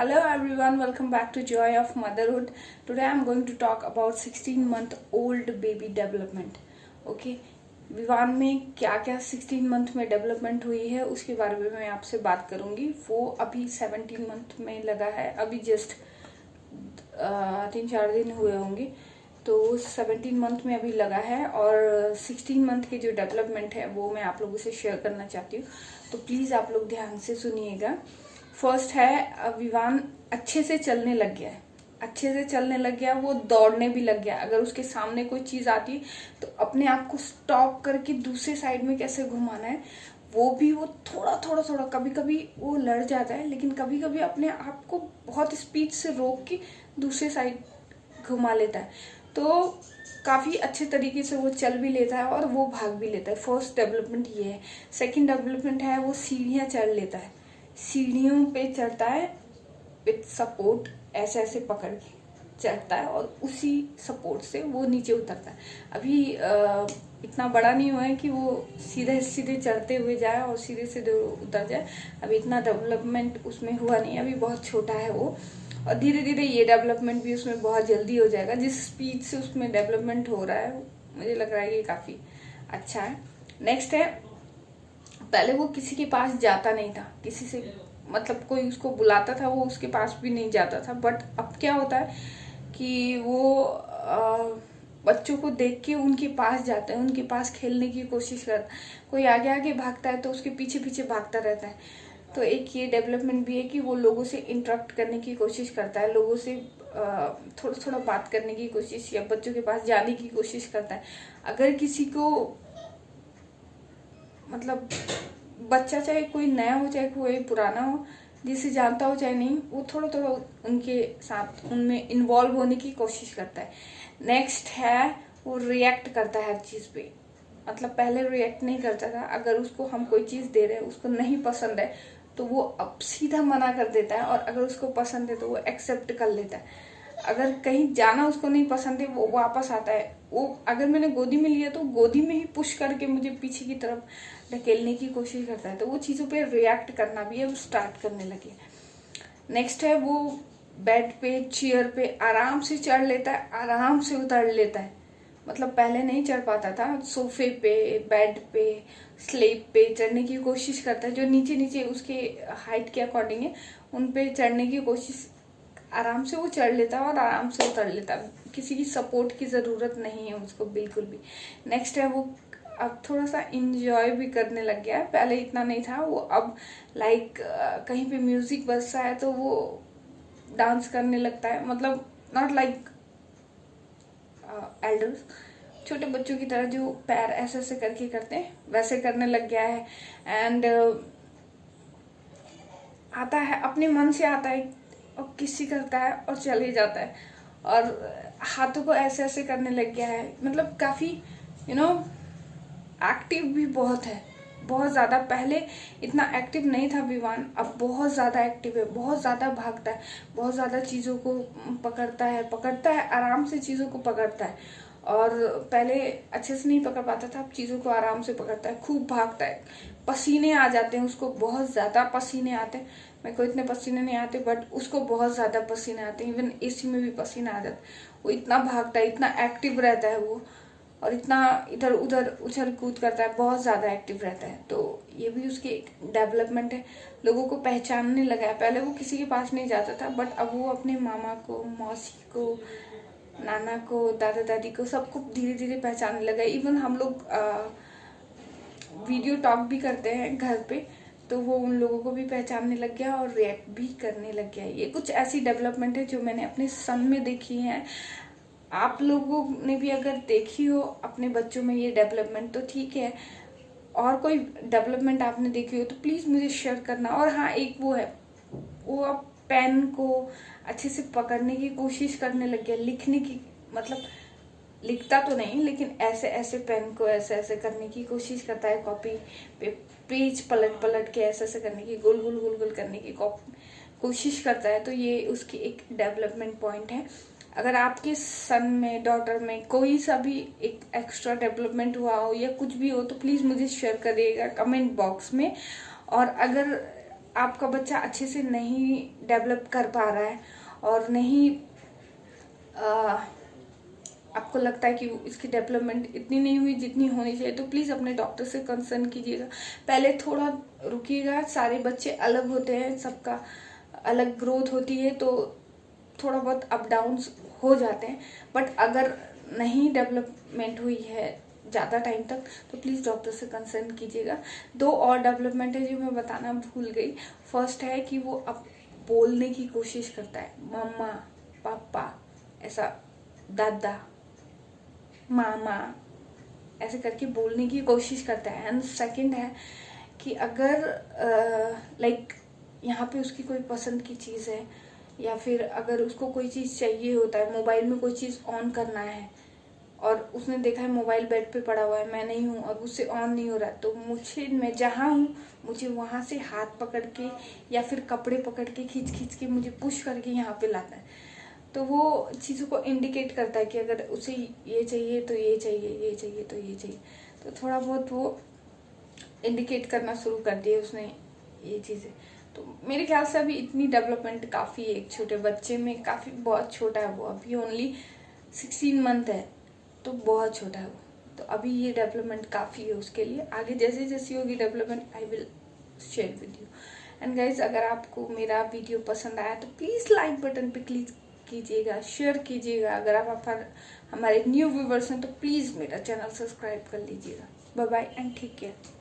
Hello everyone, welcome back to Joy of Motherhood. Today I'm going to talk about 16-month-old baby development. Okay, Vivaan में क्या क्या 16 month में development हुई है उसके बारे में मैं आपसे बात करूंगी। वो अभी 17 मंथ में लगा है, अभी जस्ट 3-4 दिन हुए होंगे, तो 17 मंथ में अभी लगा है और 16 मंथ की जो डेवलपमेंट है वो मैं आप लोगों से शेयर करना चाहती हूँ, तो प्लीज़ आप लोग ध्यान से सुनिएगा। फर्स्ट है, विवान अच्छे से चलने लग गया है, अच्छे से चलने लग गया, वो दौड़ने भी लग गया। अगर उसके सामने कोई चीज़ आती है तो अपने आप को स्टॉप करके दूसरे साइड में कैसे घुमाना है वो भी वो थोड़ा, कभी कभी वो लड़ जाता है, लेकिन कभी कभी अपने आप को बहुत स्पीड से रोक के दूसरे साइड घुमा लेता है। तो काफ़ी अच्छे तरीके से वो चल भी लेता है और वो भाग भी लेता है। फर्स्ट डेवलपमेंट ये है। सेकंड डेवलपमेंट है, वो सीढ़ियाँ चढ़ लेता है, सीढ़ियों पे चढ़ता है विथ सपोर्ट, ऐसे ऐसे पकड़ के चढ़ता है और उसी सपोर्ट से वो नीचे उतरता है। अभी इतना बड़ा नहीं हुआ है कि वो सीधे सीधे चढ़ते हुए जाए और सीधे सीधे उतर जाए, अभी इतना डेवलपमेंट उसमें हुआ नहीं, अभी बहुत छोटा है वो, और धीरे धीरे ये डेवलपमेंट भी उसमें बहुत जल्दी हो जाएगा। जिस स्पीड से उसमें डेवलपमेंट हो रहा है मुझे लग रहा है ये काफ़ी अच्छा है। नेक्स्ट है, पहले वो किसी के पास जाता नहीं था, किसी से मतलब कोई उसको बुलाता था वो उसके पास भी नहीं जाता था, बट अब क्या होता है कि वो बच्चों को देख के उनके पास जाता है, उनके पास खेलने की कोशिश करता है। कोई आगे आगे भागता है तो उसके पीछे पीछे भागता रहता है। तो एक ये डेवलपमेंट भी है कि वो लोगों से इंटरेक्ट करने की कोशिश करता है, लोगों से थोड़ा थोड़ा बात करने की कोशिश या बच्चों के पास जाने की कोशिश करता है। अगर किसी को मतलब बच्चा चाहे कोई नया हो चाहे कोई पुराना हो, जिसे जानता हो चाहे नहीं, वो थोड़ा थोड़ा उनके साथ उनमें इन्वॉल्व होने की कोशिश करता है। नेक्स्ट है, वो रिएक्ट करता है हर चीज़ पे। मतलब पहले रिएक्ट नहीं करता था, अगर उसको हम कोई चीज़ दे रहे हैं उसको नहीं पसंद है तो वो अब सीधा मना कर देता है, और अगर उसको पसंद है तो वो एक्सेप्ट कर लेता है। अगर कहीं जाना उसको नहीं पसंद है वो वापस आता है। वो अगर मैंने गोदी में लिया तो गोदी में ही पुश करके मुझे पीछे की तरफ ढकेलने की कोशिश करता है। तो वो चीज़ों पे रिएक्ट करना भी अब स्टार्ट करने लगे। नेक्स्ट है, वो बेड पे चेयर पे आराम से चढ़ लेता है, आराम से उतर लेता है। मतलब पहले नहीं चढ़ पाता था, सोफे पे, बेड पे, स्लेब पे चढ़ने की कोशिश करता है, जो नीचे नीचे उसके हाइट के अकॉर्डिंग है उन पे चढ़ने की कोशिश, आराम से वो चढ़ लेता है और आराम से उतर लेता है। किसी की सपोर्ट की ज़रूरत नहीं है उसको बिल्कुल भी। नेक्स्ट है, वो अब थोड़ा सा इंजॉय भी करने लग गया है, पहले इतना नहीं था। वो अब लाइक कहीं पे म्यूजिक बजता है तो वो डांस करने लगता है, मतलब नॉट लाइक एल्डर्स, छोटे बच्चों की तरह जो पैर ऐसे ऐसे करके करते हैं वैसे करने लग गया है। एंड आता है, अपने मन से आता है और किसी करता है और चले जाता है, और हाथों को ऐसे ऐसे करने लग गया है। मतलब काफ़ी एक्टिव भी बहुत है, बहुत ज़्यादा। पहले इतना एक्टिव नहीं था विवान, अब बहुत ज़्यादा एक्टिव है, बहुत ज़्यादा भागता है, बहुत ज़्यादा चीज़ों को पकड़ता है, आराम से चीज़ों को पकड़ता है। और पहले अच्छे से नहीं पकड़ पाता था, अब चीज़ों को आराम से पकड़ता है, खूब भागता है। पसीने आ जाते हैं उसको, बहुत ज़्यादा पसीने आते हैं। मेरे को इतने पसीने नहीं आते, बट उसको बहुत ज़्यादा पसीने आते हैं, इवन एसी में भी पसीना आ जाता है। वो इतना भागता है, इतना एक्टिव रहता है वो, और इतना इधर उधर उछल कूद करता है, बहुत ज़्यादा एक्टिव रहता है। तो ये भी उसकी एक डेवलपमेंट है, लोगों को पहचानने लगा है। पहले वो किसी के पास नहीं जाता था, बट अब वो अपने मामा को, मौसी को, नाना को, दादा दादी को, सबको धीरे धीरे पहचानने लगा है। इवन हम लोग वीडियो टॉक भी करते हैं घर पे, तो वो उन लोगों को भी पहचानने लग गया और रिएक्ट भी करने लग गया। ये कुछ ऐसी डेवलपमेंट है जो मैंने अपने सन में देखी है। आप लोगों ने भी अगर देखी हो अपने बच्चों में ये डेवलपमेंट तो ठीक है, और कोई डेवलपमेंट आपने देखी हो तो प्लीज़ मुझे शेयर करना। और हाँ, एक वो है, वो अब पेन को अच्छे से पकड़ने की कोशिश करने लग गया, लिखने की, मतलब लिखता तो नहीं लेकिन ऐसे ऐसे पेन को ऐसे ऐसे करने की कोशिश करता है, कॉपी पे पेज पलट पलट के ऐसे ऐसे करने की, गोल गोल गोल गोल करने की कोशिश करता है। तो ये उसकी एक डेवलपमेंट पॉइंट है। अगर आपके सन में, डॉटर में कोई सा भी एक एक्स्ट्रा डेवलपमेंट हुआ हो या कुछ भी हो तो प्लीज़ मुझे शेयर करिएगा कमेंट बॉक्स में। और अगर आपका बच्चा अच्छे से नहीं डेवलप कर पा रहा है और नहीं आपको लगता है कि इसकी डेवलपमेंट इतनी नहीं हुई जितनी होनी चाहिए, तो प्लीज़ अपने डॉक्टर से कंसर्न कीजिएगा। पहले थोड़ा रुकिएगा, सारे बच्चे अलग होते हैं, सबका अलग ग्रोथ होती है, तो थोड़ा बहुत अप डाउन्स हो जाते हैं। बट अगर नहीं डेवलपमेंट हुई है ज़्यादा टाइम तक, तो प्लीज़ डॉक्टर से कंसर्न कीजिएगा। 2 और डेवलपमेंट है जो मैं बताना भूल गई। फर्स्ट है कि वो अब बोलने की कोशिश करता है, मम्मा, पापा, ऐसा, दादा, मामा, ऐसे करके बोलने की कोशिश करता है। एंड सेकंड है कि अगर लाइक यहाँ पे उसकी कोई पसंद की चीज़ है, या फिर अगर उसको कोई चीज़ चाहिए होता है, मोबाइल में कोई चीज़ ऑन करना है और उसने देखा है मोबाइल बेड पे पड़ा हुआ है, मैं नहीं हूँ और उससे ऑन नहीं हो रहा, तो मैं जहाँ हूँ मुझे वहाँ से हाथ पकड़ के या फिर कपड़े पकड़ के खींच के मुझे पुश करके यहाँ पे लाता है। तो वो चीज़ों को इंडिकेट करता है कि अगर उसे ये चाहिए तो ये चाहिए, ये चाहिए तो ये चाहिए। तो थोड़ा बहुत वो इंडिकेट करना शुरू कर दिया उसने ये चीज़ें। तो मेरे ख्याल से अभी इतनी डेवलपमेंट काफ़ी है एक छोटे बच्चे में, काफ़ी बहुत छोटा है वो, अभी ओनली 16 मंथ है, तो बहुत छोटा है वो। तो अभी ये डेवलपमेंट काफ़ी है उसके लिए। आगे जैसे जैसी होगी development I will share with you. And guys, अगर आपको मेरा वीडियो पसंद आया तो प्लीज़ लाइक बटन पे क्लिक कीजिएगा, शेयर कीजिएगा। अगर आप हमारे न्यू व्यूवर्स हैं तो प्लीज़ मेरा चैनल सब्सक्राइब कर लीजिएगा। Bye bye and take care.